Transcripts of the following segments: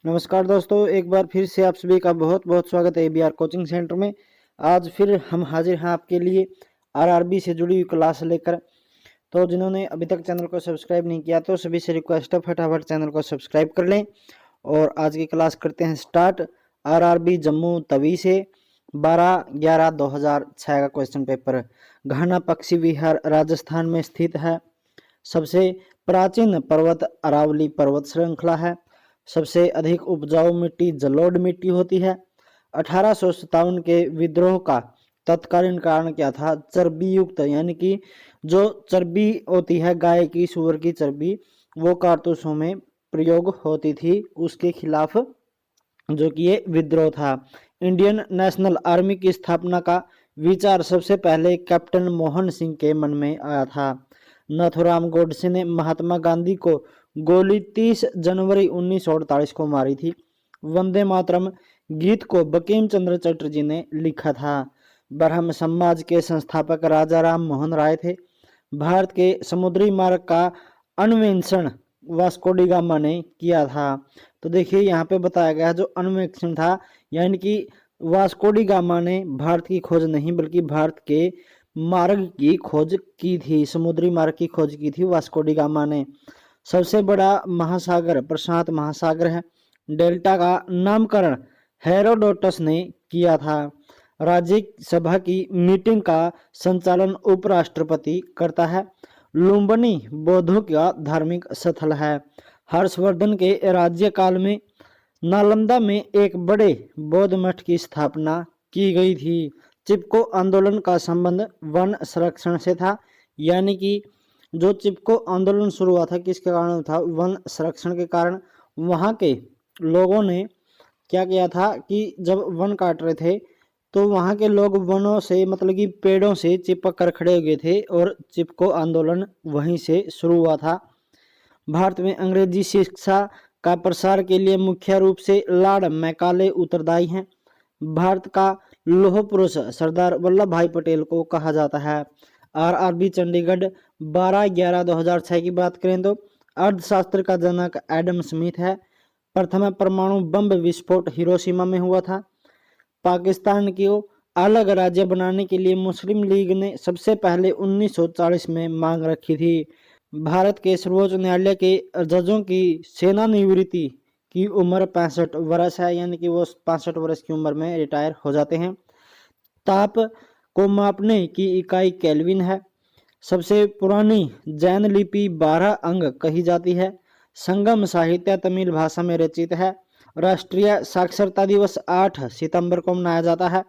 नमस्कार दोस्तों, एक बार फिर से आप सभी का बहुत बहुत स्वागत है एबीआर कोचिंग सेंटर में। आज फिर हम हाजिर हैं आपके लिए आरआरबी से जुड़ी हुई क्लास लेकर। तो जिन्होंने अभी तक चैनल को सब्सक्राइब नहीं किया तो सभी से रिक्वेस्ट है फटाफट चैनल को सब्सक्राइब कर लें। और आज की क्लास करते हैं स्टार्ट। आरआरबी जम्मू तवी से 12/11/2006 का क्वेश्चन पेपर। घाना पक्षी विहार राजस्थान में स्थित है। सबसे प्राचीन पर्वत अरावली पर्वत श्रृंखला है। सबसे अधिक उपजाऊ मिट्टी जलोढ़ मिट्टी होती है। 1857 के विद्रोह का तत्कालीन कारण क्या था? चर्बी युक्त यानी कि जो चर्बी होती है गाय की, सूअर की चर्बी, वो कारतूसों में प्रयोग होती थी, उसके खिलाफ जो कि ये विद्रोह था। इंडियन नेशनल आर्मी की स्थापना का विचार सबसे पहले कैप्टन मोहन सिंह के मन में आया था। नाथूराम गोडसे ने महात्मा गांधी को गोली 30 जनवरी 1948 को मारी थी। वंदे मातरम गीत को बंकिम चंद्र चटर्जी ने लिखा था। ब्रह्म समाज के संस्थापक राजा राम मोहन राय थे। भारत के समुद्री मार्ग का अन्वेषण वास्को डी गामा ने किया था। तो देखिए यहाँ पे बताया गया जो अन्वेषण था, यानी कि वास्को डी गामा ने भारत की खोज नहीं बल्कि भारत के मार्ग की खोज की थी, समुद्री मार्ग की खोज की थी वास्को डी गामा ने। सबसे बड़ा महासागर प्रशांत महासागर है। डेल्टा का नामकरण हेरोडोटस ने किया था। राज्यसभा की मीटिंग का संचालन उपराष्ट्रपति करता है। लुम्बिनी बौद्धों का धार्मिक स्थल है। हर्षवर्धन के राज्यकाल में नालंदा में एक बड़े बौद्ध मठ की स्थापना की गई थी। चिपको आंदोलन का संबंध वन संरक्षण से था, यानी कि जो चिपको आंदोलन शुरू हुआ था किसके कारण था? वन संरक्षण के कारण। वहाँ के लोगों ने क्या किया था कि जब वन काट रहे थे तो वहाँ के लोग वनों से मतलब कि पेड़ों से चिपक कर खड़े हो गए थे और चिपको आंदोलन वहीं से शुरू हुआ था। भारत में अंग्रेजी शिक्षा का प्रसार के लिए मुख्य रूप से लॉर्ड मैकाले उत्तरदायी हैं। भारत का लौह पुरुष सरदार वल्लभ भाई पटेल को कहा जाता है। आरआरबी चंडीगढ़ 12/11/2006 की बात करें तो अर्थशास्त्र का जनक एडम स्मिथ है। प्रथम परमाणु बम विस्फोट हिरोशिमा में हुआ था। पाकिस्तान को अलग राज्य बनाने के लिए मुस्लिम लीग ने सबसे पहले 1940 में मांग रखी थी। भारत के सर्वोच्च न्यायालय के जजों की सेवानिवृत्ति की उम्र 65 वर्ष है, यानी कि वो 65 वर्ष की उम्र में रिटायर हो जाते हैं। ताप को मापने की इकाई केल्विन है। सबसे पुरानी जैन लिपि 12 अंग कही जाती है। संगम साहित्य तमिल भाषा में रचित है। राष्ट्रीय साक्षरता दिवस 8 सितंबर को मनाया जाता है।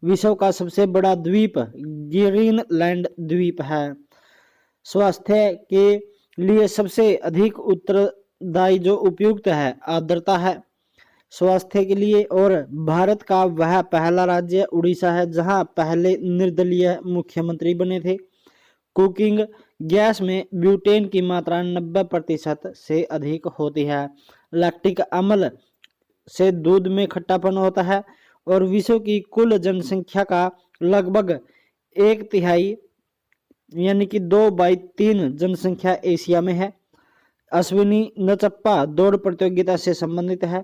विश्व का सबसे बड़ा द्वीप ग्रीनलैंड द्वीप है। स्वास्थ्य के लिए सबसे अधिक उत्तरदायी जो उपयुक्त है आर्द्रता है स्वास्थ्य के लिए। और भारत का वह पहला राज्य उड़ीसा है जहां पहले निर्दलीय मुख्यमंत्री बने थे। कुकिंग गैस में ब्यूटेन की मात्रा 90% से अधिक होती है। लैक्टिक अम्ल से दूध में खट्टापन होता है। और विश्व की कुल जनसंख्या का लगभग 1/3 यानी कि 2/3 जनसंख्या एशिया में है। अश्विनी नचप्पा दौड़ प्रतियोगिता से संबंधित है।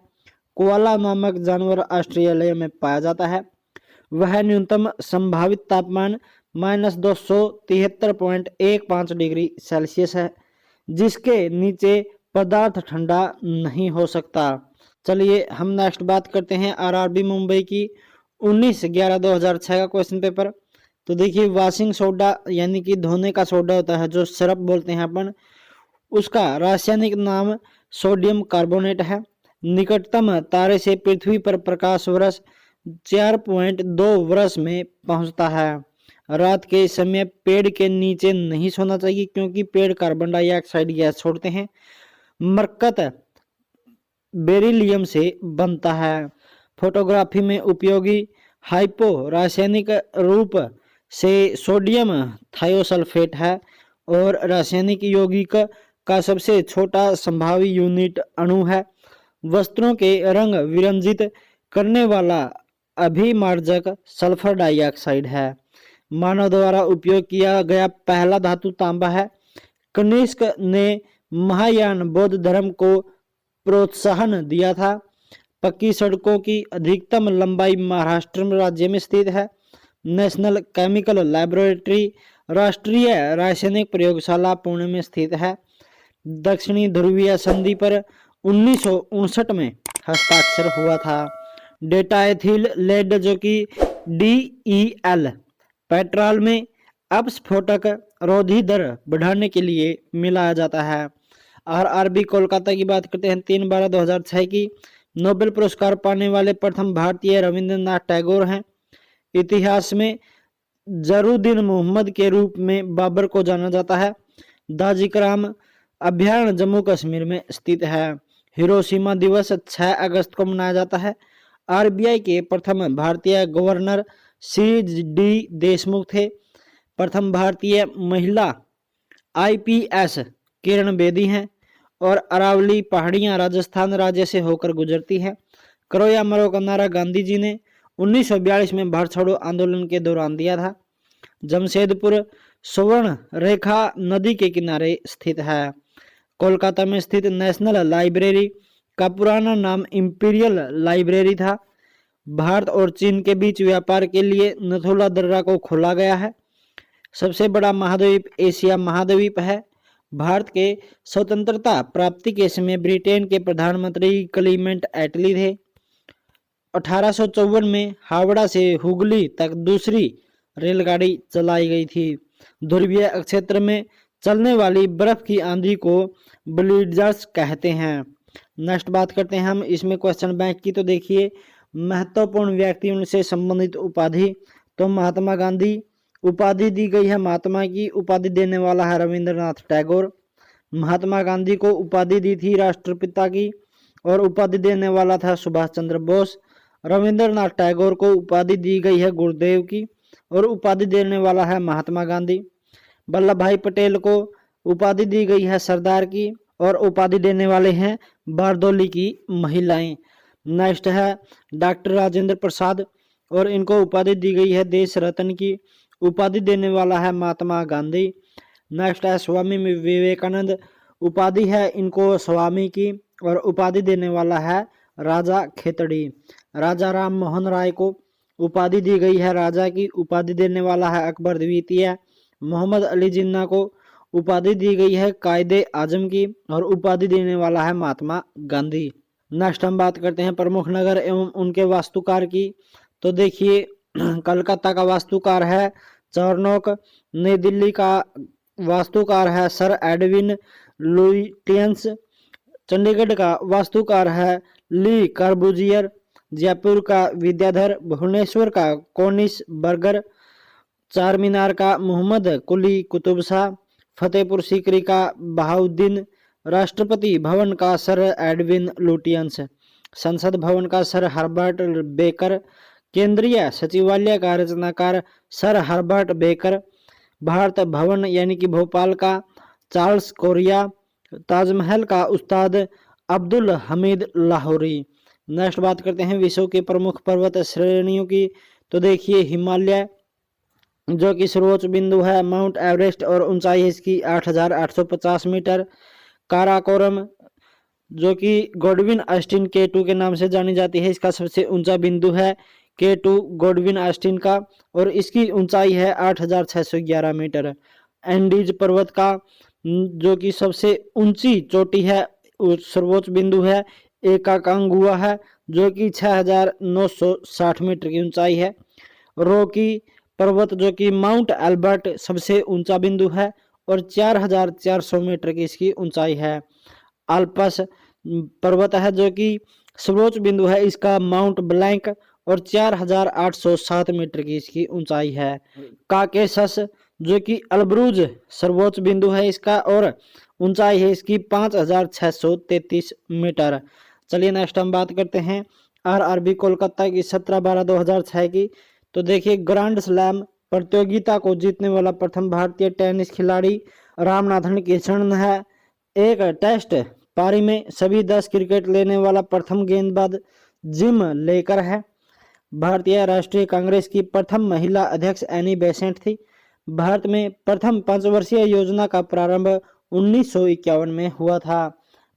कोआला नामक जानवर ऑस्ट्रेलिया में पाया जाता है। वह न्यूनतम संभावित तापमान -273.15 डिग्री सेल्सियस है, जिसके नीचे पदार्थ ठंडा नहीं हो सकता। चलिए हम नेक्स्ट बात करते हैं आरआरबी मुंबई की 19/11/2006 का क्वेश्चन पेपर। तो देखिए वॉशिंग सोडा यानी कि धोने का सोडा होता है, जो सिरप बोलते हैं अपन, उसका रासायनिक नाम सोडियम कार्बोनेट है। निकटतम तारे से पृथ्वी पर प्रकाश वर्ष 4.2 वर्ष में पहुंचता है। रात के समय पेड़ के नीचे नहीं सोना चाहिए क्योंकि पेड़ कार्बन डाइऑक्साइड गैस छोड़ते हैं। मरकत बेरिलियम से बनता है। फोटोग्राफी में उपयोगी हाइपो रासायनिक रूप से सोडियम थायोसल्फेट है। और रासायनिक यौगिक का सबसे छोटा संभावी यूनिट अणु है। वस्त्रों के रंग विरंजित करने वाला अभिमार्जक सल्फर डाइऑक्साइड है। मानव द्वारा उपयोग किया गया पहला धातु तांबा है। कनिष्क ने महायान बौद्ध धर्म को प्रोत्साहन दिया था। पक्की सड़कों की अधिकतम लंबाई महाराष्ट्र राज्य में स्थित है। नेशनल केमिकल लैबोरेटरी राष्ट्रीय रासायनिक प्रयोगशाला पुणे में स्थित है। दक्षिणी ध्रुवीय संधि पर 1959 में हस्ताक्षर हुआ था। डेटा एथिल लेड जो कि DEL पेट्रोल में अपस्फोटक रोधी दर बढ़ाने के लिए मिलाया जाता है। RRB कोलकाता की बात करते हैं। 3/12/2006 की नोबेल पुरस्कार पाने वाले प्रथम भारतीय रविंद्रनाथ टैगोर हैं। इतिहास में जरूद्दीन मोहम्मद के रूप में बाबर को जाना जाता है। दाजिकराम अभयारण्य जम्मू कश्मीर में स्थित है। हिरोशिमा दिवस 6 अगस्त को मनाया जाता है। RBI के प्रथम भारतीय गवर्नर CD देशमुख थे। प्रथम भारतीय महिला IPS किरण बेदी हैं। और अरावली पहाड़ियां राजस्थान राज्य से होकर गुजरती हैं। करो या मरो का नारा गांधी जी ने 1942 में भारत छोड़ो आंदोलन के दौरान दिया था। जमशेदपुर स्वर्ण रेखा नदी के किनारे स्थित है। कोलकाता में स्थित नेशनल लाइब्रेरी का पुराना नाम इंपीरियल लाइब्रेरी था। भारत और चीन के बीच व्यापार के लिए नथुला दर्रा को खोला गया है। सबसे बड़ा महाद्वीप एशिया महाद्वीप है। भारत के स्वतंत्रता प्राप्ति के समय ब्रिटेन के प्रधानमंत्री क्लीमेंट एटली थे। 1854 में हावड़ा से हुगली तक दूसरी रेलगाड़ी चलाई गई थी। ध्रुवीय क्षेत्र में चलने वाली बर्फ की आंधी को ब्लिज़र्ड्स कहते हैं। नेक्स्ट बात करते हैं हम इसमें क्वेश्चन बैंक की। तो देखिए महत्वपूर्ण व्यक्तियों से संबंधित उपाधि, तो महात्मा गांधी उपाधि दी गई है। महात्मा की उपाधि देने वाला है रविंद्रनाथ टैगोर। महात्मा गांधी को उपाधि दी थी राष्ट्रपिता की और उपाधि देने वाला था सुभाष चंद्र बोस। रविंद्रनाथ टैगोर को उपाधि दी गई है गुरुदेव की और उपाधि देने वाला है महात्मा गांधी। वल्लभ भाई पटेल को उपाधि दी गई है सरदार की और उपाधि देने वाले हैं बारदौली की महिलाएं। नेक्स्ट है डॉक्टर राजेंद्र प्रसाद और इनको उपाधि दी गई है देश रत्न की। उपाधि देने वाला है महात्मा गांधी। नेक्स्ट है स्वामी विवेकानंद, उपाधि है इनको स्वामी की और उपाधि देने वाला है राजा खेतड़ी। राजा राम मोहन राय को उपाधि दी गई है राजा की। उपाधि देने वाला है अकबर द्वितीय। मोहम्मद अली जिन्ना को उपाधि दी गई है कायदे आजम की और उपाधि देने वाला है महात्मा गांधी। नेक्स्ट हम बात करते हैं प्रमुख नगर एवं उनके वास्तुकार की। तो देखिए कलकत्ता का वास्तुकार है चार्नोक। नई दिल्ली का वास्तुकार है सर एडविन लुटियंस। चंडीगढ़ का वास्तुकार है ली कार्बुजियर। जयपुर का विद्याधर। भुवनेश्वर का कोनिस बर्गर। चार मीनार का मोहम्मद कुली कुतुब शाह। फतेहपुर सीकरी का बहाउद्दीन। राष्ट्रपति भवन का सर एडविन लुटियंस। संसद भवन का सर हर्बर्ट बेकर। केंद्रीय सचिवालय का रचनाकार sir Herbert baker. Bharat Bhavan यानी कि भोपाल का चार्ल्स कोरिया। ताजमहल का उस्ताद अब्दुल हमीद लाहौरी। नेक्स्ट बात करते हैं विश्व के प्रमुख पर्वत श्रेणियों की। तो देखिए हिमालय जो कि सर्वोच्च बिंदु है माउंट एवरेस्ट और ऊंचाई है इसकी 8,850 मीटर। काराकोरम जो कि गॉडविन ऑस्टिन K2 के नाम से जानी जाती है, इसका सबसे ऊंचा बिंदु है K2 गॉडविन ऑस्टिन का और इसकी ऊंचाई है 8,611 मीटर। एंडीज पर्वत का जो कि सबसे ऊंची चोटी है सर्वोच्च बिंदु है एकाकांगुआ है जो कि 6,960 मीटर की ऊंचाई है। रॉकी पर्वत जो कि माउंट एल्बर्ट सबसे ऊंचा बिंदु है और 4,400 मीटर की इसकी ऊंचाई है। आल्पस पर्वत है जो कि सर्वोच्च बिंदु है इसका माउंट ब्लैंक और 4,807 मीटर की इसकी ऊंचाई है। काकेशस जो कि अल्ब्रुज सर्वोच्च बिंदु है इसका और ऊंचाई है इसकी 5,633 मीटर। चलिए नेक्स्ट हम बात करते हैं RRB कोलकाता की 17/12/2006 की। तो देखिए ग्रैंड स्लैम प्रतियोगिता को जीतने वाला प्रथम भारतीय टेनिस खिलाड़ी रामनाथन कृष्णन है। एक टेस्ट पारी में सभी 10 क्रिकेट लेने वाला प्रथम गेंदबाज जिम लेकर है। भारतीय राष्ट्रीय कांग्रेस की प्रथम महिला अध्यक्ष एनी बेसेंट थी। भारत में प्रथम 5 वर्षीय योजना का प्रारंभ 1951 में हुआ था।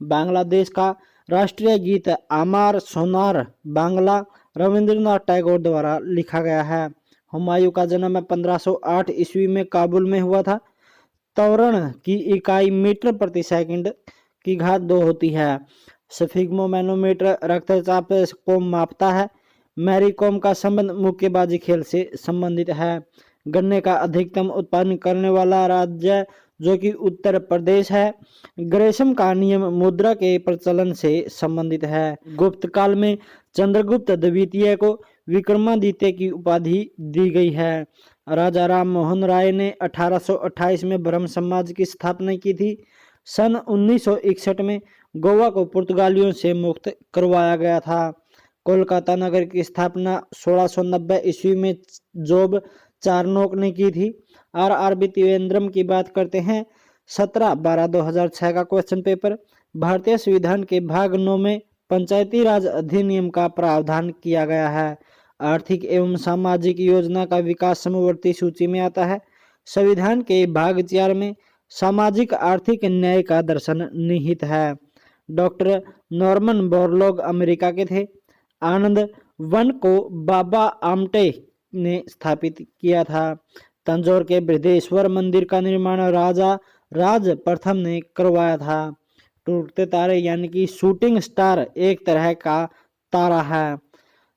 बांग्लादेश का राष्ट्रीय गीत आमार सोनार बांग्ला रविंद्रनाथ टैगोर द्वारा लिखा गया है। हुमायूं का जन्म 1508 ईस्वी में काबुल में हुआ था। त्वरण की इकाई मीटर प्रति सेकंड की घात 2 होती है। स्फिग्मोमैनोमीटर रक्तचाप को मापता है। मैरी कॉम का संबंध मुक्केबाजी खेल से संबंधित है। गन्ने का अधिकतम उत्पादन करने वाला राज्य जो कि उत्तर प्रदेश है। ग्रेशम का नियम मुद्रा के प्रचलन से संबंधित है। गुप्त काल में चंद्रगुप्त द्वितीय को विक्रमादित्य की उपाधि दी गई है। राजा राम मोहन राय ने 1828 में ब्रह्म समाज की स्थापना की थी। सन 1961 में गोवा को पुर्तगालियों से मुक्त करवाया गया था। कोलकाता नगर की स्थापना 1690 ईस्वी में जोब चारनोक ने की थी। आरआरबी त्रिवेंद्रम की बात करते हैं। 17/12/2006 का क्वेश्चन पेपर। भारतीय संविधान के भाग 9 में पंचायती राज अधिनियम का प्रावधान किया गया है। आर्थिक एवं सामाजिक योजना का विकास समवर्ती सूची में आता है। संविधान के भाग 4 में सामाजिक आर्थिक न्याय का दर्शन निहित है। डॉक्टर नॉर्मन बोरलॉग अमेरिका के थे। आनंद वन को बाबा आमटे ने स्थापित किया था। तंजौर के बृहदेश्वर मंदिर का निर्माण राजा राज प्रथम ने करवाया था। टूटते तारे यानी कि शूटिंग स्टार एक तरह का तारा है।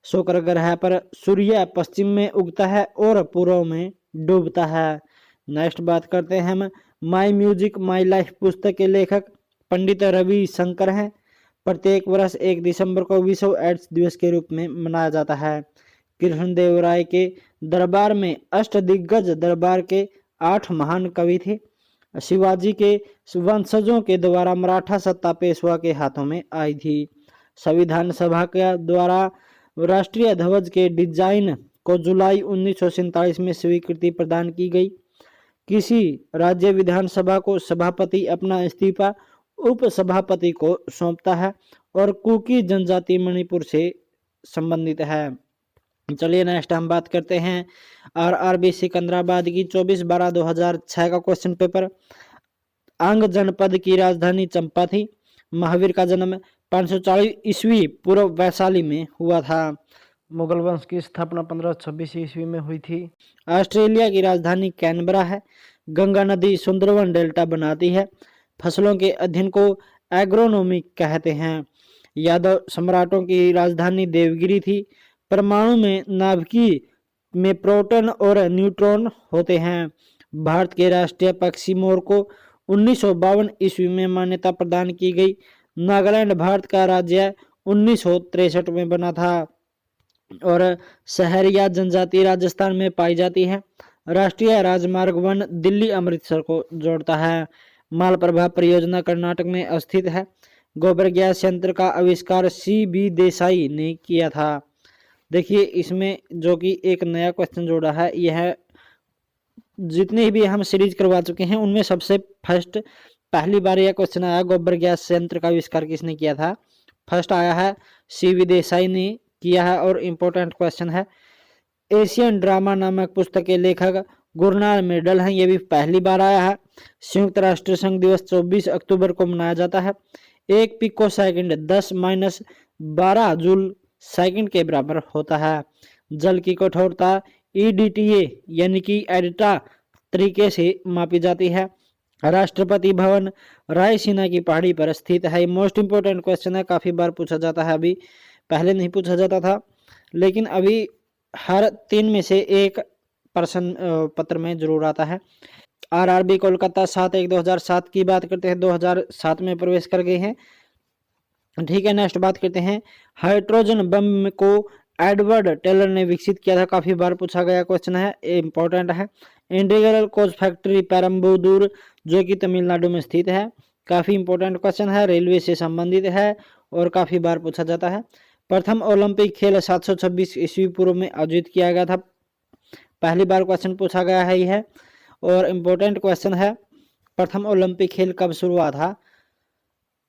शुक्र ग्रह पर सूर्य पश्चिम में उगता है और पूर्व में डूबता है। नेक्स्ट बात करते हैं हम माई म्यूजिक माई लाइफ पुस्तक के लेखक पंडित रवि शंकर हैं। प्रत्येक वर्ष 1 दिसंबर को विश्व एड्स दिवस के रूप में मनाया जाता है। कृष्णदेव राय के दरबार में अष्टदिग्गज दरबार के 8 महान कवि थे। शिवाजी के वंशजों के द्वारा मराठा सत्ता पेशवा के हाथों में आई थी। संविधान सभा के द्वारा राष्ट्रीय ध्वज के डिजाइन को जुलाई 1947 में स्वीकृति प्रदान की गई। किसी राज्य विधानसभा को सभापति अपना इस्तीफा उपसभापति को सौंपता है और कुकी जनजाति मणिपुर से संबंधित है। चलिए नेक्स्ट हम बात करते हैं आरआरबी सिकंदराबाद की 24/12/2006 का क्वेश्चन पेपर। अंग जनपद की राजधानी चंपा थी। महावीर का जन्म 540 ईस्वी पूर्व वैशाली में हुआ था। मुगल वंश की स्थापना 1526 ईस्वी में हुई थी। ऑस्ट्रेलिया की राजधानी कैनबरा है। गंगा नदी सुंदरवन डेल्टा बनाती है। फसलों के अध्ययन को एग्रोनॉमी कहते हैं। यादव सम्राटों की राजधानी देवगिरी थी। परमाणु में नाभिकीय में प्रोटॉन और न्यूट्रॉन होते हैं। भारत के राष्ट्रीय पक्षी मोर को 1952 ईस्वी में मान्यता प्रदान की गई। नागालैंड भारत का राज्य 1963 में बना था और सहरिया जनजाति राजस्थान में पाई जाती है। राष्ट्रीय राजमार्ग 1 दिल्ली अमृतसर को जोड़ता है। मालप्रभा परियोजना कर्नाटक में स्थित है। गोबर गैस यंत्र का आविष्कार CB देसाई ने किया था। देखिए इसमें जो कि एक नया क्वेश्चन जोड़ा है, यह जितने भी हम सीरीज करवा चुके हैं उनमें सबसे फर्स्ट पहली बार यह क्वेश्चन आया गोबर गैस यंत्र का आविष्कार किसने किया था। फर्स्ट आया है CB देसाई ने किया है और इम्पोर्टेंट क्वेश्चन है। एशियन ड्रामा नामक पुस्तक के लेखक गुरनाल मेडल हैं, ये भी पहली बार आया है। संयुक्त राष्ट्र संघ दिवस 24 अक्टूबर को मनाया जाता है। 1 पिको सेकंड 10-12 जूल सेकंड के बराबर होता है। जल की कठोरता EDTA यानी कि एडिटा तरीके से मापी जाती है। राष्ट्रपति भवन रायसीना की पहाड़ी पर स्थित है। मोस्ट इंपोर्टेंट क्वेश्चन है, काफी बार पूछा जाता है। अभी पहले नहीं पूछा जाता था लेकिन अभी हर 3 में से एक प्रश्न पत्र में जरूर आता है। आरआरबी कोलकाता 7/1/2007 की बात करते हैं, 2007 में प्रवेश कर गए हैं। ठीक है, नेक्स्ट बात करते हैं हाइड्रोजन बम को एडवर्ड टेलर ने विकसित किया था। काफी बार पूछा गया क्वेश्चन है, इंपॉर्टेंट है। इंटीग्रल कोच फैक्ट्री पेरम्बदूर जो कि तमिलनाडु में स्थित है। काफी इंपॉर्टेंट क्वेश्चन है, रेलवे से संबंधित है और काफी बार पूछा जाता है। प्रथम ओलंपिक खेल 726 ईस्वी पूर्व में आयोजित किया गया था। पहली बार क्वेश्चन पूछा गया है यह और इम्पोर्टेंट क्वेश्चन है। प्रथम ओलंपिक खेल कब शुरू हुआ था?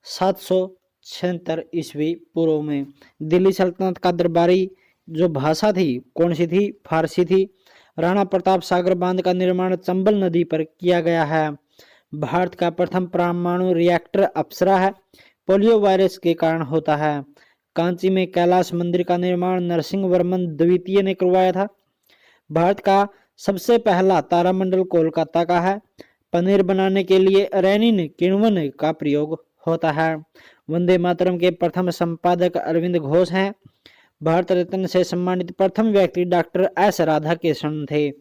776 ईस्वी पूर्व में। दिल्ली सल्तनत का दरबारी जो भाषा थी कौन सी थी? फारसी थी। राणा प्रताप सागर बांध का निर्माण चंबल नदी पर किया गया है। भारत का प्रथम परमाणु रिएक्टर अप्सरा है। पोलियो वायरस के कारण होता है। कांची में कैलाश मंदिर का निर्माण नरसिंह वर्मन द्वितीय ने करवाया था। भारत का सबसे पहला तारामंडल कोलकाता का है। पनीर बनाने के लिए रेनिन किण्वन का प्रयोग होता है। वंदे मातरम के प्रथम संपादक अरविंद घोष हैं। भारत रत्न से सम्मानित प्रथम व्यक्ति डॉक्टर एस राधाकृष्णन थे।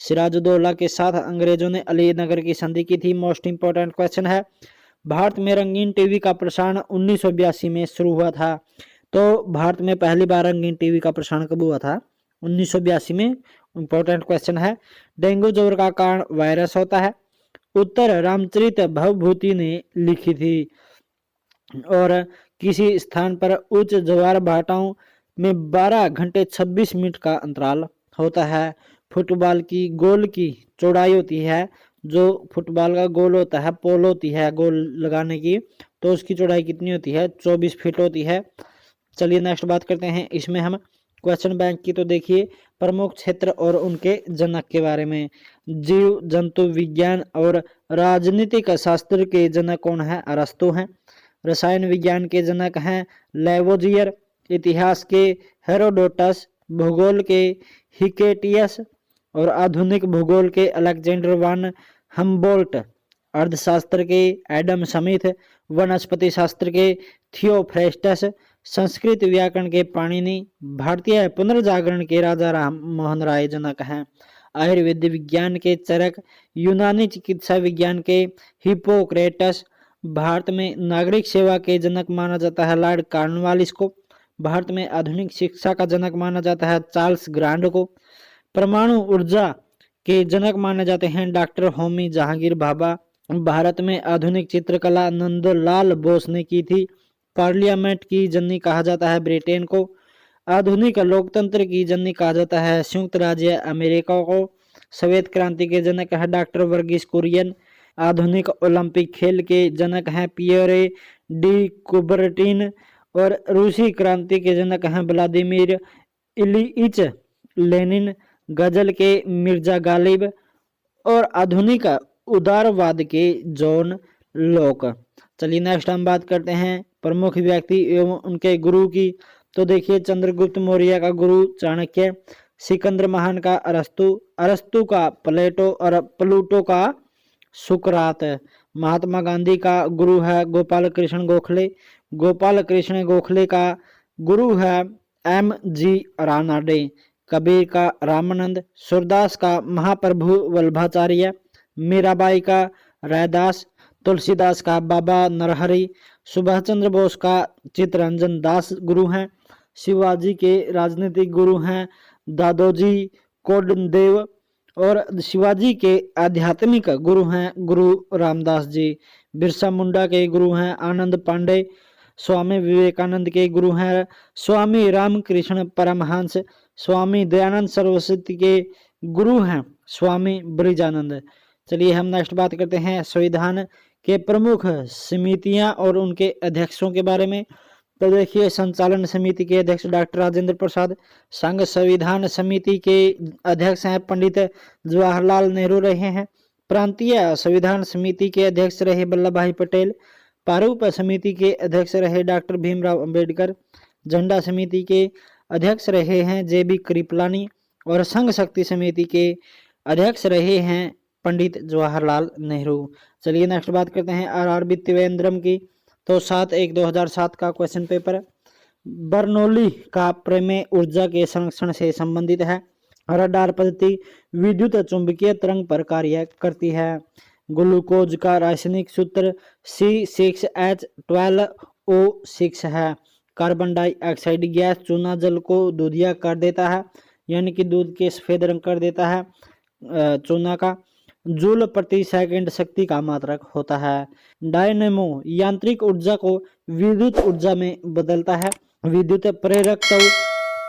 सिराजुद्दौला के साथ अंग्रेजों ने अलीनगर की संधि की थी। मोस्ट इंपोर्टेंट क्वेश्चन है, भारत में रंगीन टीवी का प्रसारण 1982 में शुरू हुआ था। तो भारत में पहली बार रंगीन टीवी का प्रसारण कब हुआ था? 1982 में। इंपॉर्टेंट क्वेश्चन है। डेंगू ज्वर का कारण वायरस होता है। उत्तर रामचरित भवभूति ने लिखी थी। और किसी स्थान पर उच्च ज्वार भाटाओं में 12 घंटे 26 मिनट का अंतराल होता है। फुटबॉल की गोल की चौड़ाई होती है, जो फुटबॉल का गोल होता है, पोल होती है गोल लगाने की, तो उसकी चौड़ाई कितनी होती है? 24 फीट होती है। चलिए नेक्स्ट बात करते हैं। इसमें हम क्वेश्चन बैंक की तो देखिए प्रमुख क्षेत्र और उनके जनक के बारे में। जीव जंतु विज्ञान और राजनीतिक शास्त्र के जनक कौन है? अरस्तु हैं। रसायन विज्ञान के जनक हैं लेवोजियर। इतिहास के हेरोडोटस। भूगोल के हिकेटियस और आधुनिक भूगोल के अलेक्जेंडर वान हम्बोल्ट। अर्थशास्त्र के एडम स्मिथ। वनस्पति शास्त्र के थियोफ्रेस्टस। संस्कृत व्याकरण के पाणिनि। भारतीय पुनर्जागरण के राजा राम मोहन राय जनक हैं। आयुर्वेद विज्ञान के चरक। यूनानी चिकित्सा विज्ञान के हिप्पोक्रेटस। भारत में नागरिक सेवा के जनक माना जाता है लॉर्ड कॉर्नवालिस को। भारत में आधुनिक शिक्षा का जनक माना जाता है चार्ल्स ग्रांड को। परमाणु ऊर्जा के जनक माने जाते हैं डॉक्टर होमी जहांगीर भाभा। भारत में आधुनिक चित्रकला नंदलाल बोस ने की थी। पार्लियामेंट की जननी कहा जाता है ब्रिटेन को। आधुनिक लोकतंत्र की जननी कहा जाता है संयुक्त राज्य अमेरिका को। श्वेत क्रांति के जनक है डॉक्टर वर्गीस कुरियन। आधुनिक ओलंपिक खेल के जनक हैं पियरे डी कुबर्टिन। और रूसी क्रांति के जनक हैं व्लादिमीर इलीइच लेनिन। गजल के मिर्जा गालिब और आधुनिक उदारवाद के जॉन लॉक। चलिए नेक्स्ट हम बात करते हैं प्रमुख व्यक्ति एवं उनके गुरु की। तो देखिए चंद्रगुप्त मौर्य का गुरु चाणक्य। सिकंदर महान का अरस्तु। अरस्तु का प्लेटो और प्लूटो का सुकरात। महात्मा गांधी का गुरु है गोपाल कृष्ण गोखले। गोपाल कृष्ण गोखले का गुरु है M.G. रानाडे। कबीर का रामानंद। सूरदास का महाप्रभु वल्लभाचार्य। मीराबाई का रैदास। तुलसीदास का बाबा नरहरि। सुभाष चंद्र बोस का चित्तरंजन दास गुरु हैं। शिवाजी के राजनीतिक गुरु हैं दादोजी कोंडदेव। और शिवाजी के आध्यात्मिक गुरु हैं गुरु रामदास जी। बिरसा मुंडा के गुरु हैं आनंद पांडे। स्वामी विवेकानंद के गुरु हैं स्वामी रामकृष्ण परमहंस। स्वामी दयानंद सरस्वती के गुरु हैं स्वामी ब्रिजानंद। चलिए हम नेक्स्ट बात करते हैं संविधान के प्रमुख समितियां और उनके अध्यक्षों के बारे में। तो देखिए संचालन समिति के अध्यक्ष डॉक्टर राजेंद्र प्रसाद। संघ संविधान समिति के अध्यक्ष हैं पंडित जवाहरलाल नेहरू रहे हैं। प्रांतीय संविधान समिति के अध्यक्ष रहे वल्लभ भाई पटेल। प्रारूप समिति के अध्यक्ष रहे डॉक्टर भीमराव अंबेडकर। झंडा समिति के अध्यक्ष रहे हैं JB कृपलानी। और संघ शक्ति समिति के अध्यक्ष रहे हैं पंडित जवाहरलाल नेहरू। चलिए नेक्स्ट बात करते हैं RRB त्रिवेंद्रम की। तो 7/1/2007 का क्वेश्चन पेपर बर्नौली का प्रमेय ऊर्जा के संरक्षण से संबंधित है। रडार पद्धति विद्युत चुंबकीय तरंग पर कार्य करती है। ग्लूकोज का रासायनिक सूत्र C6H12O6 है। कार्बन डाइऑक्साइड गैस चूना जल को दूधिया कर देता है, यानी कि दूध के सफेद रंग कर देता है चूना का। जूल प्रति सेकंड शक्ति का मात्रक होता है। डायनेमो यांत्रिक ऊर्जा को विद्युत ऊर्जा में बदलता है। विद्युत प्रेरकत्व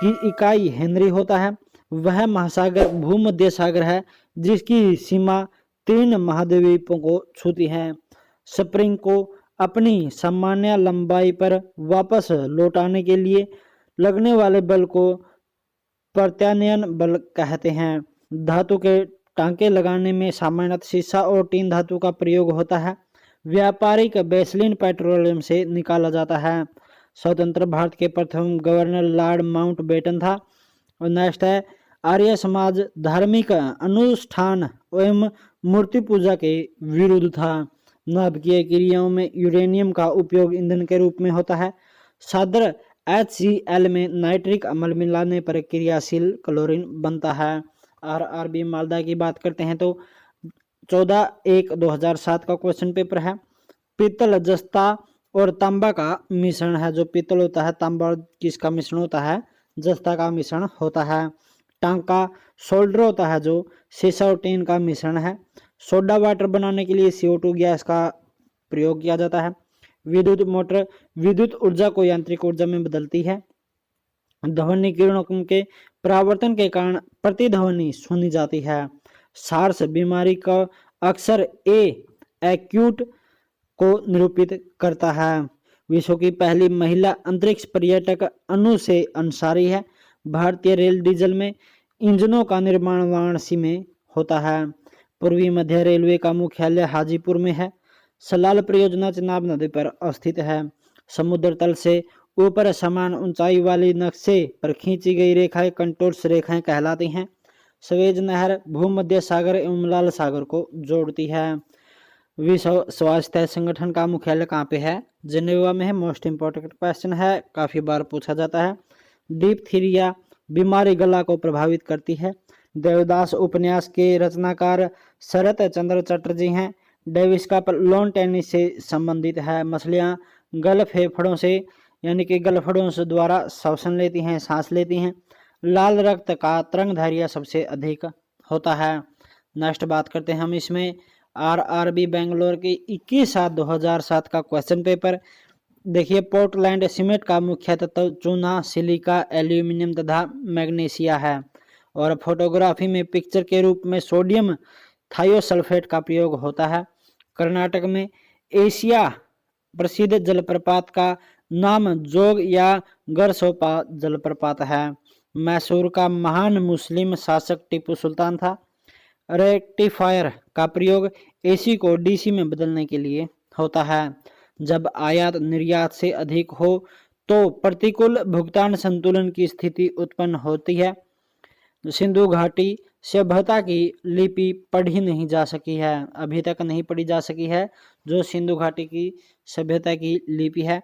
की इकाई हेनरी होता है। वह महासागर भूमध्य सागर है जिसकी सीमा 3 महाद्वीपों को छूती है। स्प्रिंग को अपनी सामान्य लंबाई पर वापस लौटाने के लिए लगने वाले बल को प्रत्यानयन बल कहते हैं। धातु के टांके लगाने में सामान्यतः शीशा और टीन धातु का प्रयोग होता है। व्यापारिक बेसलिन पेट्रोलियम से निकाला जाता है। स्वतंत्र भारत के प्रथम गवर्नर लॉर्ड माउंटबेटन था। और नेक्स्ट है आर्य समाज धार्मिक अनुष्ठान एवं मूर्ति पूजा के विरुद्ध था। नाभिकीय क्रियाओं में यूरेनियम का उपयोग ईंधन के रूप में होता है। सादर HCl में नाइट्रिक अम्ल मिलाने पर क्रियाशील क्लोरीन बनता है। RRB मालदा की बात करते हैं तो 14/1/2007 का क्वेश्चन पेपर है। पीतल जस्ता और तांबा का मिश्रण है। जो पीतल होता है तांबा किसका मिश्रण होता है? जस्ता का मिश्रण होता है। टांका सोल्डर होता है जो सीसा और टीन का मिश्रण है। सोडा वाटर बनाने के लिए CO2 गैस का प्रयोग किया जाता है। विद्युत मोटर विद्युत ऊर्जा को यांत्रिक ऊर्जा में बदलती है। ध्वनि किरणों के परावर्तन के कारण प्रतिध्वनि सुनी जाती है। सार्स बीमारी का अक्सर एक्यूट को निरूपित करता है। विश्व की पहली महिला अंतरिक्ष पर्यटक अनु से अंसारी है। भारतीय रेल डीजल में इंजनों का निर्माण वाराणसी में होता है। पूर्वी मध्य रेलवे का मुख्यालय हाजीपुर में है। सलाल परियोजना चिनाब नदी पर स्थित है। समुद्र तल से ऊपर समान ऊंचाई वाली नक्शे पर खींची गई रेखाएं कंटोर्स रेखाएं कहलाती हैं। सवेज नहर भूमध्य सागर एवं लाल सागर को जोड़ती है। विश्व स्वास्थ्य संगठन का मुख्यालय कहाँ पे है? जिनेवा में है। मोस्ट इंपोर्टेंट क्वेश्चन है, काफी बार पूछा जाता है। डिप्थीरिया बीमारी गला को प्रभावित करती है। देवदास उपन्यास के रचनाकार शरत चंद्र चटर्जी हैं। डेविस कप लॉन टेनिस से संबंधित है। मछलियां गल फेफड़ों से यानी कि गलफड़ों से द्वारा श्वसन लेती हैं, सांस लेती हैं। लाल रक्त का तरंगदैर्घ्य सबसे अधिक होता है। नेक्स्ट बात करते हैं हम इसमें RRB बेंगलोर के 21/7/2007 का क्वेश्चन पेपर। देखिए पोर्टलैंड सीमेंट का मुख्य तत्व चूना, सिलिका, एल्यूमिनियम तथा मैग्नीशिया है। और फोटोग्राफी में पिक्चर के रूप में सोडियम थायोसल्फेट का प्रयोग होता है। कर्नाटक में एशिया प्रसिद्ध जलप्रपात का नाम जोग या गरसोपा जलप्रपात है। मैसूर का महान मुस्लिम शासक टीपू सुल्तान था। रेक्टिफायर का प्रयोग AC को DC में बदलने के लिए होता है। जब आयात निर्यात से अधिक हो तो प्रतिकूल भुगतान संतुलन की स्थिति उत्पन्न होती है। सिंधु घाटी सभ्यता की लिपि पढ़ी नहीं जा सकी है, अभी तक नहीं पढ़ी जा सकी है जो सिंधु घाटी की सभ्यता की लिपि है।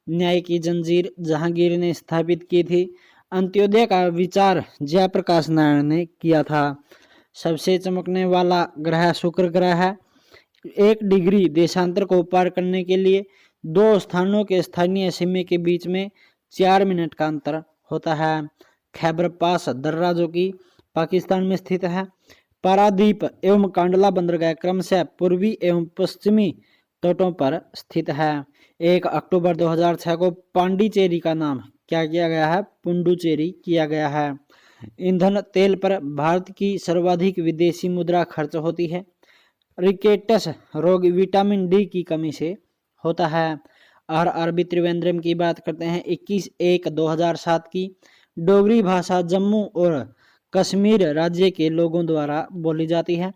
न्याय की जंजीर जहांगीर ने स्थापित की थी। अंत्योदय का विचार जयप्रकाश नारायण ने किया था। सबसे चमकने वाला ग्रह शुक्र ग्रह है। 1 डिग्री देशांतर को पार करने के लिए 2 स्थानों के स्थानीय सीमा के बीच में 4 मिनट का अंतर होता है। खैबर पास दर्रा जो कि पाकिस्तान में स्थित है। पारादीप एवं कांडला बंदरगाह क्रमशः पूर्वी एवं पश्चिमी तटों पर स्थित है। 1 अक्टूबर 2006 को पांडिचेरी का नाम क्या किया गया है? पुंडुचेरी किया गया है। ईंधन तेल पर भारत की सर्वाधिक विदेशी मुद्रा खर्च होती है। रिकेटस रोग विटामिन D की कमी से होता है। RRB त्रिवेंद्रम की बात करते हैं 21/1/2007 की। डोगरी भाषा जम्मू और कश्मीर राज्य के लोगों द्वारा बोली जाती है।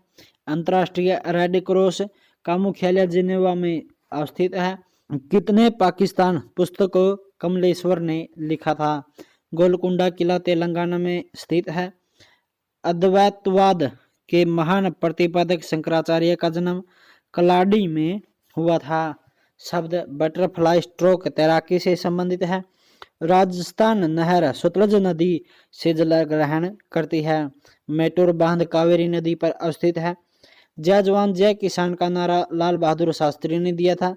अंतर्राष्ट्रीय रेड क्रॉस का मुख्यालय जिनेवा में अवस्थित है। कितने पाकिस्तान पुस्तक को कमलेश्वर ने लिखा था? गोलकुंडा किला तेलंगाना में स्थित है। अद्वैतवाद के महान प्रतिपादक शंकराचार्य का जन्म कलाडी में हुआ था। शब्द बटरफ्लाई स्ट्रोक तैराकी से संबंधित है। राजस्थान नहर सतलज नदी से जल ग्रहण करती है। मेटूर बांध कावेरी नदी पर अवस्थित है। जय जवान जय किसान का नारा लाल बहादुर शास्त्री ने दिया था।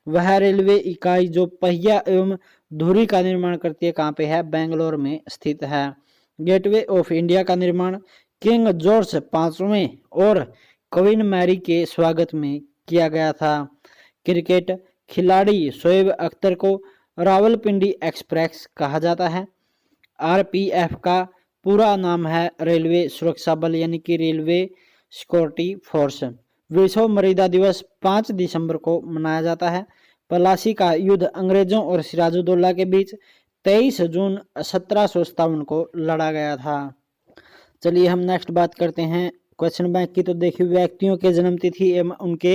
वह रेलवे इकाई जो पहिया एवं धुरी का निर्माण करती है कहाँ पे है? बेंगलोर में स्थित है। गेटवे ऑफ इंडिया का निर्माण किंग जॉर्ज 5वें और क्वीन मैरी के स्वागत में किया गया था। क्रिकेट खिलाड़ी शोएब अख्तर को रावलपिंडी एक्सप्रेस कहा जाता है। RPF का पूरा नाम है रेलवे सुरक्षा बल यानी कि रेलवे सिक्योरिटी फोर्स। विश्व मृदा दिवस 5 दिसंबर को मनाया जाता है। पलासी का युद्ध अंग्रेजों और सिराजुद्दौला के बीच 23 जून 1757 को लड़ा गया था। चलिए हम नेक्स्ट बात करते हैं क्वेश्चन बैंक की तो देखिए व्यक्तियों के जन्म तिथि एवं उनके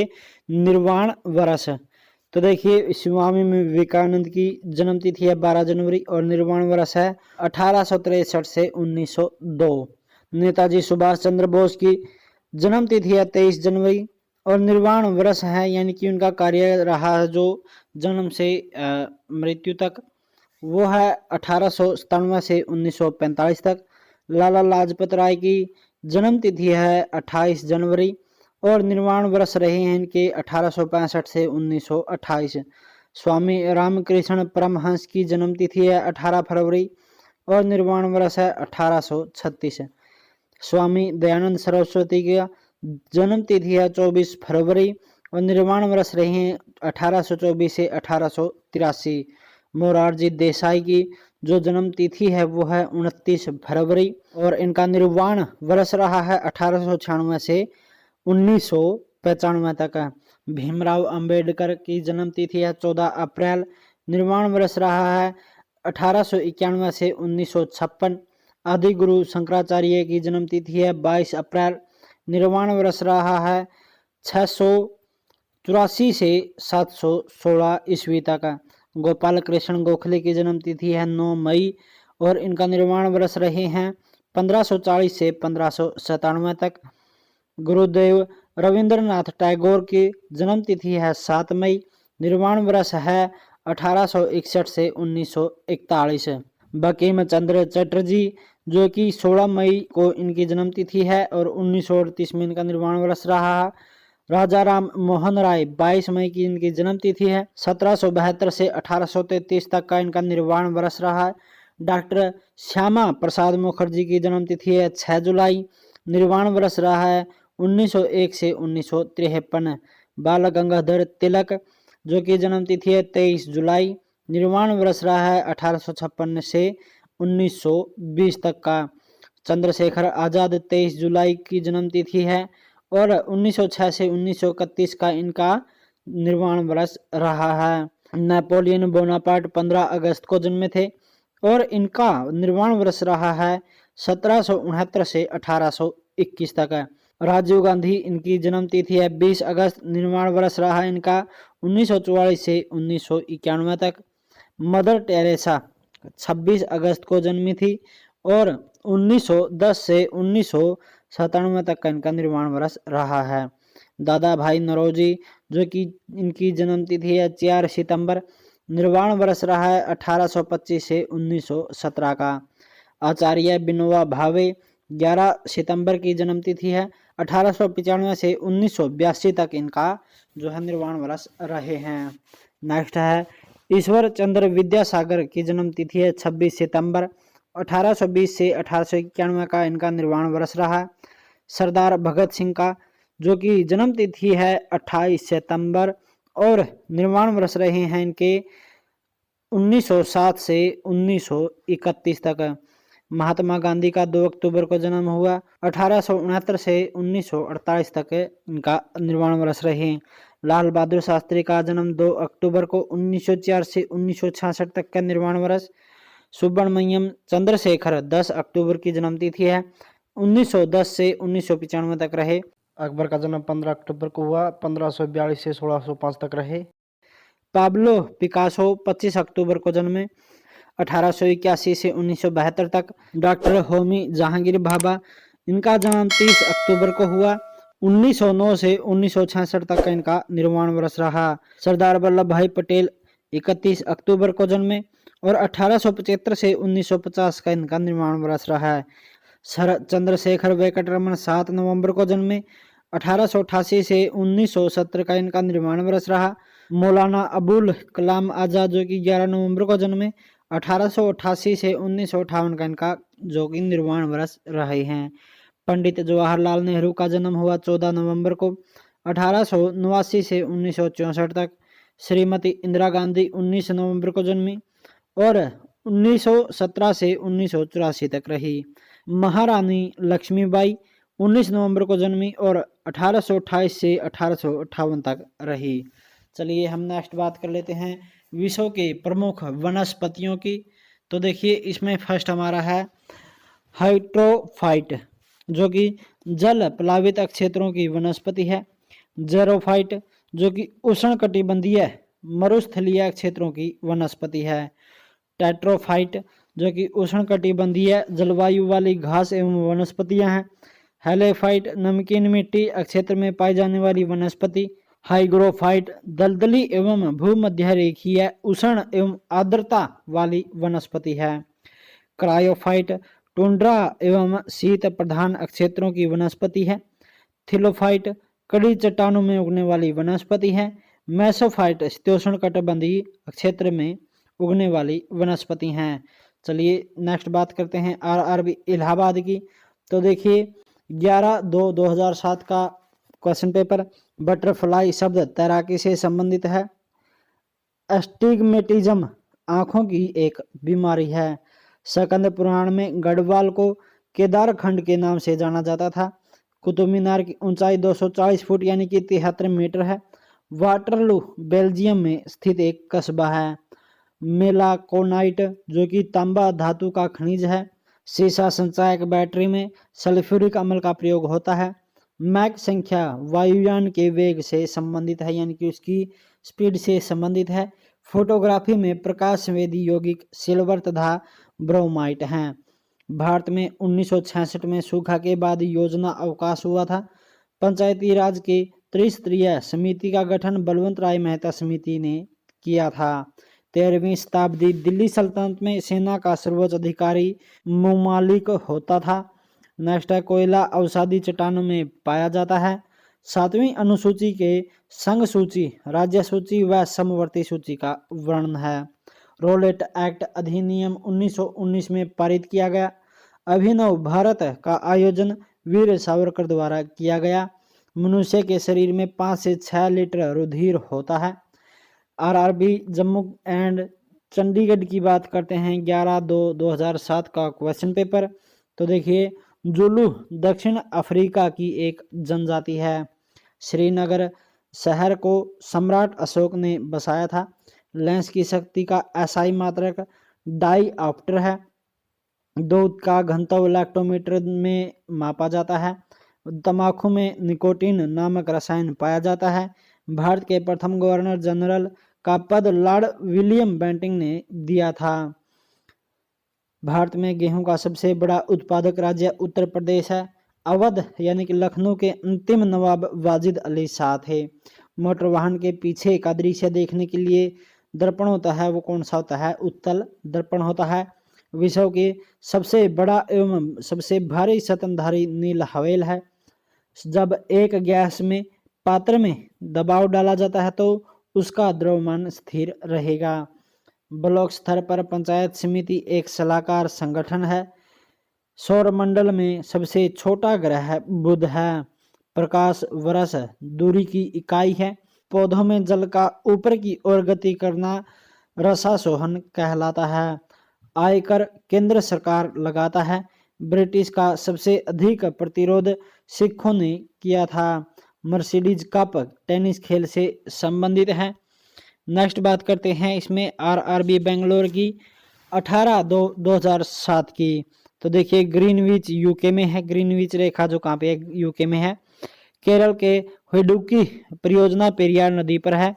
निर्वाण वर्ष। तो देखिए स्वामी विवेकानंद की जन्म तिथि है 12 जनवरी और निर्वाण वर्ष है 1863 से 1902। नेताजी सुभाष चंद्र बोस की जन्म तिथि है 23 जनवरी और निर्वाण वर्ष है यानी कि उनका कार्य रहा है जो जन्म से मृत्यु तक वो है 1897 से 1945 तक। लाला लाजपत राय की जन्म तिथि है 28 जनवरी और निर्वाण वर्ष रहे हैं इनके 1865 से 1928। स्वामी रामकृष्ण परमहंस की जन्म तिथि है 18 फरवरी और निर्वाण वर्ष है 1836। स्वामी दयानंद सरस्वती का जन्म तिथि है 24 फरवरी और निर्वाण वर्ष रहे हैं 1824 से 1883। मोरारजी देसाई की जो जन्म तिथि है वो है 29 फरवरी और इनका निर्वाण वर्ष रहा है 1896 से 1995 तक। भीमराव अंबेडकर की जन्म तिथि है 14 अप्रैल, निर्वाण वर्ष रहा है 1891 से 1956। आदि गुरु शंकराचार्य की जन्म तिथि है 22 अप्रैल, निर्वाण वर्ष रहा है 684 से 716 ईस्वी तक। गोपाल कृष्ण गोखले की जन्म तिथि है 9 मई और इनका निर्वाण वर्ष रहे हैं 1540 से 1597 तक। गुरुदेव रविंद्रनाथ टैगोर की जन्म तिथि है 7 मई, निर्वाण वर्ष है 1861 से 1941। बंकिम चंद्र चटर्जी जो कि 16 मई को इनकी जन्म तिथि है और 1938 में इनका निर्वाण वर्ष रहा है। राजा राम मोहन राय 22 मई की इनकी जन्म तिथि है। 1772 से 1833 तक का इनका निर्वाण वर्ष रहा है। डॉक्टर श्यामा प्रसाद मुखर्जी की जन्म तिथि है 6 जुलाई, निर्वाण वर्ष रहा है 1901 से 1953। बाल गंगाधर तिलक जो कि जन्म तिथि है 23 जुलाई, निर्वाण वर्ष रहा है 1856 से 1920 तक का। चंद्रशेखर आजाद 23 जुलाई की जन्म तिथि है और 1906 से 1931 का इनका निर्वाण वर्ष रहा है। नेपोलियन बोनापार्ट 15 अगस्त को जन्मे थे और इनका निर्वाण वर्ष रहा है 1769 से 1821 तक। राजीव गांधी इनकी जन्म तिथि है 20 अगस्त, निर्वाण वर्ष रहा है इनका 1944 से 1991 तक। मदर टेरेसा 26 अगस्त को जन्मी थी और 1910 से 1997 तक का इनका निर्वाण वर्ष रहा है। दादा भाई नौरोजी जो कि इनकी जन्म तिथि है 4 सितंबर, निर्वाण वर्ष रहा है 1825 से 1917 का। आचार्य विनोबा भावे 11 सितंबर की जन्म तिथि है, 1895 से 1982 तक इनका जो है निर्वाण वर्ष रहे हैं। नेक्स्ट है ईश्वर चंद्र विद्यासागर की जन्म तिथि है 26 सितंबर, 1820 से 1891 का इनका निर्वाण वर्ष रहा। सरदार भगत सिंह का जो कि जन्म तिथि है 28 सितंबर और निर्वाण वर्ष रहे हैं इनके 1907 से 1931 तक। महात्मा गांधी का 2 अक्टूबर को जन्म हुआ, 1869 से 1948 तक इनका निर्वाण वर्ष रहे। लाल बहादुर शास्त्री का जन्म 2 अक्टूबर को 1904 से 1966 तक का निर्वाण वर्ष। सुब्रमण्यम चंद्रशेखर 10 अक्टूबर की जन्म तिथि है, 1910 से 1995 तक रहे। अकबर का जन्म 15 अक्टूबर को हुआ, 1542 से 1605 तक रहे। पाब्लो पिकासो 25 अक्टूबर को जन्मे, 1881 से 1972 तक। डॉक्टर होमी जहांगीर भाभा इनका जन्म 30 अक्टूबर को हुआ, 1909 से 1966 तक का इनका निर्वाण वर्ष रहा। सरदार वल्लभ भाई पटेल 31 अक्टूबर को जन्मे और 1875 से 1950 का इनका निर्वाण वर्ष रहा है। सर चंद्रशेखर वेंकटरमन 7 नवंबर को जन्मे, 1888 से 1970 का इनका निर्वाण वर्ष रहा। मौलाना अबुल कलाम आजाद जो कि 11 नवंबर को जन्मे, 1888 से 1958 का इनका जो कि निर्वाण वर्ष रहे हैं। पंडित जवाहरलाल नेहरू का जन्म हुआ 14 नवंबर को, 1889 से 1964 तक। श्रीमती इंदिरा गांधी 19 नवंबर को जन्मी और 1917 से 1984 तक रही। महारानी लक्ष्मीबाई 19 नवंबर को जन्मी और 1828 से 1858 तक रही। चलिए हम नेक्स्ट बात कर लेते हैं विश्व के प्रमुख वनस्पतियों की। तो देखिए इसमें फर्स्ट हमारा है हाइड्रोफाइट। जो कि जल प्लावित क्षेत्रों की वनस्पति है। जेरोफाइट जो कि उष्णकटिबंधीय मरुस्थलीय क्षेत्रों की वनस्पति है। टेट्रोफाइट जो कि उष्णकटिबंधीय जलवायु वाली घास एवं वनस्पतियां हैं। हेलेफाइट नमकीन मिट्टी क्षेत्र में पाई जाने वाली वनस्पति। हाइग्रोफाइट दलदली एवं भूमध्य रेखीय उष्ण एवं आर्द्रता वाली वनस्पति है। क्रायोफाइट टुंड्रा एवं शीत प्रधान क्षेत्रों की वनस्पति है। थिलोफाइट कड़ी चट्टानों में उगने वाली वनस्पति है। मेसोफाइट शीतोष्णकटिबंधीय क्षेत्र में उगने वाली वनस्पति हैं। चलिए नेक्स्ट बात करते हैं आरआरबी इलाहाबाद की। तो देखिए 11/2/2007 का क्वेश्चन पेपर। बटरफ्लाई शब्द तैराकी से संबंधित है। एस्टिग्मेटिज्म आंखों की एक बीमारी है। स्कंद पुराण में गढ़वाल को केदार खंड के नाम से जाना जाता था। कुतुब मीनार की ऊंचाई 240 फुट यानी कि 73 मीटर है। वाटरलू बेल्जियम में स्थित एक कस्बा है। मेलाकोनाइट जो कि तांबा धातु का खनिज है। सीसा संचायक बैटरी में सल्फ्यूरिक अम्ल का प्रयोग होता है। मैक संख्या वायुयान के वेग से संबंधित है यानी कि उसकी स्पीड से संबंधित है। फोटोग्राफी में प्रकाश संवेदी यौगिक सिल्वर तथा ब्रोमाइट हैं। भारत में 1966 में सूखा के बाद योजना अवकाश हुआ था। पंचायती राज के त्रिस्तरीय समिति का गठन बलवंत राय मेहता समिति ने किया था। 13वीं शताब्दी दिल्ली सल्तनत में सेना का सर्वोच्च अधिकारी मुमालिक होता था। नेक्स्ट है कोयला अवसादी चट्टानों में पाया जाता है। 7वीं अनुसूची के संघ सूची, राज्य सूची व समवर्ती सूची का वर्णन है। रोलेट एक्ट अधिनियम 1919 में पारित किया गया। अभिनव भारत का आयोजन वीर सावरकर द्वारा किया गया। मनुष्य के शरीर में 5 से 6 लीटर रुधिर होता है। आरआरबी जम्मू एंड चंडीगढ़ की बात करते हैं 11/2/2007 का क्वेश्चन पेपर। तो देखिए जुलू दक्षिण अफ्रीका की एक जनजाति है। श्रीनगर शहर को सम्राट अशोक ने बसाया था। लेंस की शक्ति का एसआई मात्रक डाईऑप्टर है। दूध का घनत्व लैक्टोमीटर में मापा जाता है। तंबाकू में निकोटीन नामक रसायन पाया जाता है। भारत के प्रथम गवर्नर जनरल का पद लॉर्ड विलियम बेंटिंग ने दिया था। भारत में गेहूं का सबसे बड़ा उत्पादक राज्य उत्तर प्रदेश है। अवध यानी कि लखनऊ के अंतिम नवाब वाजिद अली शाह थे। मोटर वाहन के पीछे का दृश्य देखने के लिए दर्पण होता है, वो कौन सा होता है? उत्तल दर्पण होता है। विश्व के सबसे बड़ा एवं सबसे भारी स्तनधारी नील हवेल है। जब एक गैस में पात्र में दबाव डाला जाता है तो उसका द्रव्यमान स्थिर रहेगा। ब्लॉक स्तर पर पंचायत समिति एक सलाहकार संगठन है। सौरमंडल में सबसे छोटा ग्रह बुध है। प्रकाश वर्ष दूरी की इकाई है। पौधों में जल का ऊपर की ओर गति करना रसासोहन कहलाता है। आयकर केंद्र सरकार लगाता है। ब्रिटिश का सबसे अधिक प्रतिरोध सिखों ने किया था। मर्सिडीज कप टेनिस खेल से संबंधित है। नेक्स्ट बात करते हैं इसमें आरआरबी बेंगलोर की 18/2/2007 की। तो देखिए ग्रीनविच यूके में है। ग्रीनविच रेखा जो कहाँ पे है? यूके में है। केरल के हुडुकी परियोजना पेरियार नदी पर है।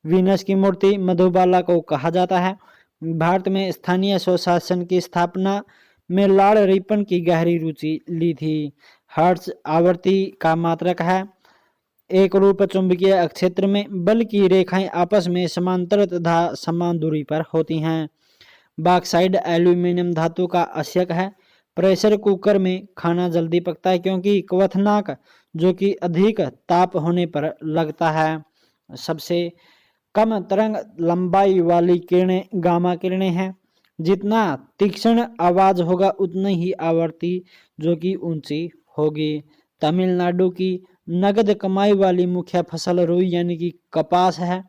वीनस की मूर्ति मधुबाला को कहा जाता है। भारत में स्थानीय स्वशासन की स्थापना में लॉर्ड रिपन की गहरी रुचि ली थी। हर्ट्ज आवृत्ति का मात्रक है। एक रूप चुंबकीय क्षेत्र में बल की रेखाएं आपस में समांतर तथा समान दूरी पर होती हैं। बॉक्साइड एल्यूमिनियम धातु का आवश्यक है। प्रेशर कुकर में खाना जल्दी पकता है क्योंकि क्वथनाक जो कि अधिक ताप होने पर लगता है। सबसे कम तरंग लंबाई वाली किरणें गामा किरणें हैं। जितना तीक्ष्ण आवाज होगा उतनी ही आवृत्ति जो कि ऊंची होगी। तमिलनाडु की नगद कमाई वाली मुख्य फसल रुई यानी कि कपास है।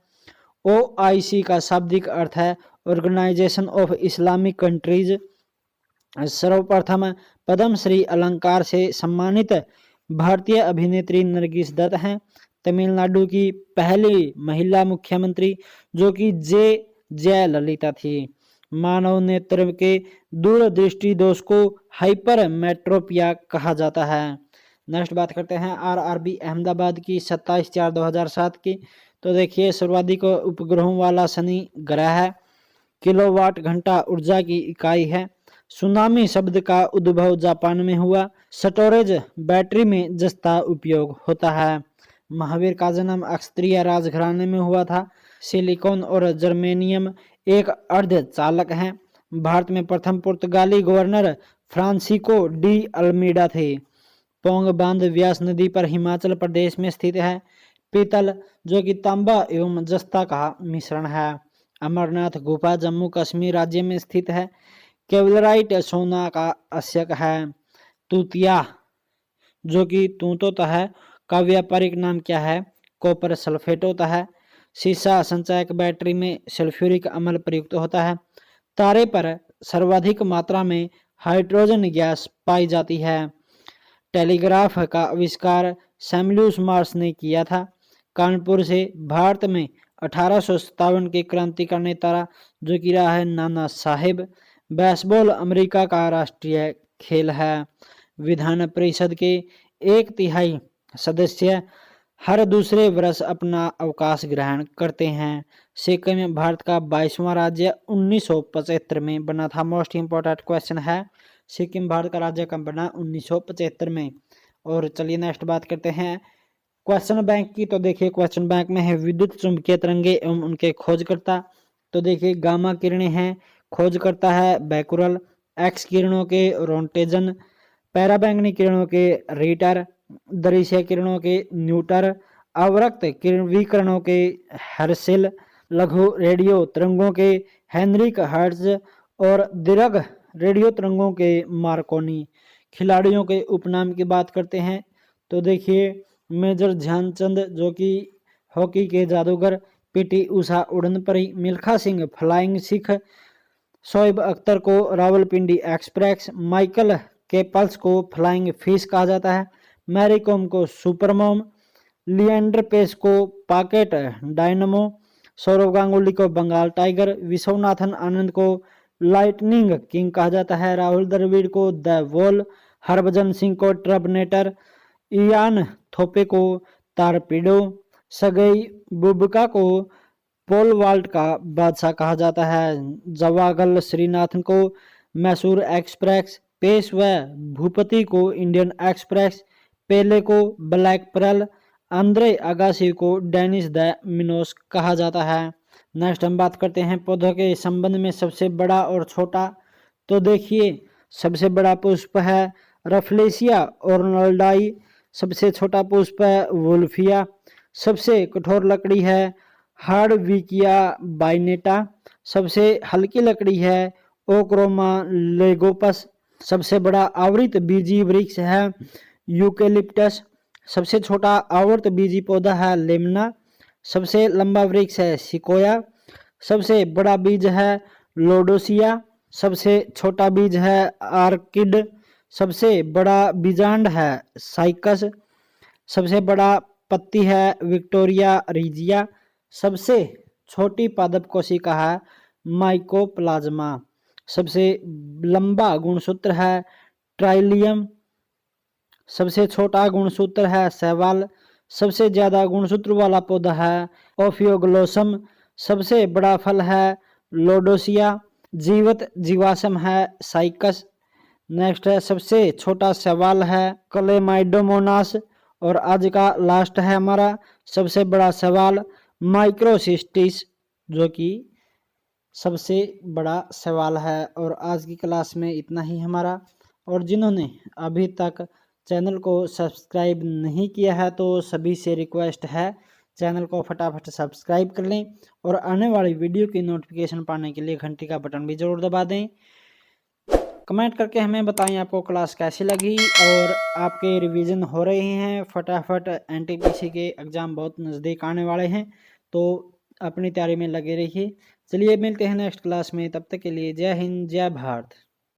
OIC का शाब्दिक अर्थ है ऑर्गेनाइजेशन ऑफ इस्लामिक कंट्रीज। सर्वप्रथम पद्मश्री अलंकार से सम्मानित भारतीय अभिनेत्री नरगिस दत्त हैं। तमिलनाडु की पहली महिला मुख्यमंत्री जो कि जयललिता थी। मानव नेत्र के दूरदृष्टि दोष को हाइपरमेट्रोपिया कहा जाता है। नेक्स्ट बात करते हैं आरआरबी अहमदाबाद की 27/4/2007 की। तो देखिए सर्वाधिक उपग्रहों वाला शनि ग्रह है। किलोवाट घंटा ऊर्जा की इकाई है। सुनामी शब्द का उद्भव जापान में हुआ। स्टोरेज बैटरी में जस्ता उपयोग होता है। महावीर का जन्म अक्षत्रिय राजघराने में हुआ था। सिलिकॉन और जर्मेनियम एक अर्धचालक हैं। भारत में प्रथम पुर्तगाली गवर्नर फ्रांसिस्को डी अल्मीडा थे। पोंग बांध व्यास नदी पर हिमाचल प्रदेश में स्थित है। पीतल जो कि तांबा एवं जस्ता का मिश्रण है। अमरनाथ गुफा जम्मू कश्मीर राज्य में स्थित है। केवलराइट सोना का अश्यक है। तूतिया जो कि तूत होता है का व्यापारिक नाम क्या है? कॉपर सल्फेट होता है। सीसा संचायक बैटरी में सल्फ्यूरिक अम्ल प्रयुक्त होता है। तारे पर सर्वाधिक मात्रा में हाइड्रोजन गैस पाई जाती है। टेलीग्राफ का आविष्कार सैमुअल मॉर्स ने किया था। कानपुर से भारत में 1857 के क्रांतिकारी नेता जो कि रहा है नाना साहेब। बेसबॉल अमेरिका का राष्ट्रीय खेल है। विधान परिषद के 1/3 सदस्य हर दूसरे वर्ष अपना अवकाश ग्रहण करते हैं। सिक्किम भारत का 22वां राज्य 1975 में बना था। मोस्ट इम्पोर्टेंट क्वेश्चन है, सिक्किम भारत का राज्य कब बना? 1975 में। और चलिए नेक्स्ट बात करते हैं क्वेश्चन बैंक की। तो देखिए क्वेश्चन बैंक में है विद्युत चुंबकीय तरंगे एवं उनके खोजकर्ता। तो देखिए गामा किरणें हैं, खोजकर्ता है बैकुरल। एक्स किरणों के रोंटेजन। पैराबैंगनी किरणों के रीटर। दृश्य किरणों के न्यूटर। अवरक्त विकिरणों के हर्सेल। लघु रेडियो तरंगों के हेनरिक हर्ट्ज और दीर्घ रेडियो तरंगों के मार्कोनी। खिलाड़ियों के उपनाम की बात करते हैं तो देखिए मेजर ध्यानचंद जो कि हॉकी के जादूगर। पीटी उषा उड़न परी। मिल्खा सिंह फ्लाइंग सिख। शोएब अख्तर को रावलपिंडी एक्सप्रेस। माइकल केपल्स को फ्लाइंग फिश कहा जाता है। मैरी कॉम को सुपरमॉम। लिएंडर पेस को पॉकेट डायनमो। सौरव गांगुली को बंगाल टाइगर। विश्वनाथन आनंद को लाइटनिंग किंग कहा जाता है। राहुल द्रविड़ को द वॉल। हरभजन सिंह को ट्रबनेटर। इयान थोपे को तारपीडो। सगई बुबका को पोल वाल्ट का बादशाह कहा जाता है। जवागल श्रीनाथन को मैसूर एक्सप्रेस। पेश व भूपति को इंडियन एक्सप्रेस। पेले को ब्लैक पर्ल। आंद्रे अगासी को डेनिस द मिनोस कहा जाता है। नेक्स्ट हम बात करते हैं पौधों के संबंध में सबसे बड़ा और छोटा। तो देखिए सबसे बड़ा पुष्प है रफलेसिया ओर्नाल्डाई। सबसे छोटा पुष्प है वुल्फिया। सबसे कठोर लकड़ी है हार्डविकिया बाइनेटा। सबसे हल्की लकड़ी है ओक्रोमा लेगोपस। सबसे बड़ा आवृत बीजी वृक्ष है यूकेलिप्टस। सबसे छोटा आवर्त बीजी पौधा है लेमना। सबसे लंबा वृक्ष है सिकोया। सबसे बड़ा बीज है लोडोसिया। सबसे छोटा बीज है आर्किड। सबसे बड़ा बीजांड है साइकस। सबसे बड़ा पत्ती है विक्टोरिया रिजिया। सबसे छोटी पादप कोशिका है माइकोप्लाज्मा। सबसे लंबा गुणसूत्र है ट्राइलियम। सबसे छोटा गुणसूत्र है शैवाल। सबसे ज्यादा गुणसूत्र वाला पौधा है ओफियोग्लोसम। सबसे बड़ा फल है लोडोसिया। जीवत जीवाश्म है साइकस। नेक्स्ट है सबसे छोटा शैवाल है क्लेमाइडोमोनास। और आज का लास्ट है हमारा सबसे बड़ा सवाल माइक्रोसिस्टिस जो कि सबसे बड़ा सवाल है। और आज की क्लास में इतना ही हमारा। और जिन्होंने अभी तक चैनल को सब्सक्राइब नहीं किया है तो सभी से रिक्वेस्ट है चैनल को फटाफट सब्सक्राइब कर लें और आने वाली वीडियो की नोटिफिकेशन पाने के लिए घंटी का बटन भी जरूर दबा दें। कमेंट करके हमें बताएं आपको क्लास कैसी लगी और आपके रिवीजन हो रहे हैं। फटाफट एनटीपीसी के एग्ज़ाम बहुत नज़दीक आने वाले हैं तो अपनी तैयारी में लगे रहिए। चलिए मिलते हैं नेक्स्ट क्लास में, तब तक के लिए जय हिंद जय भारत।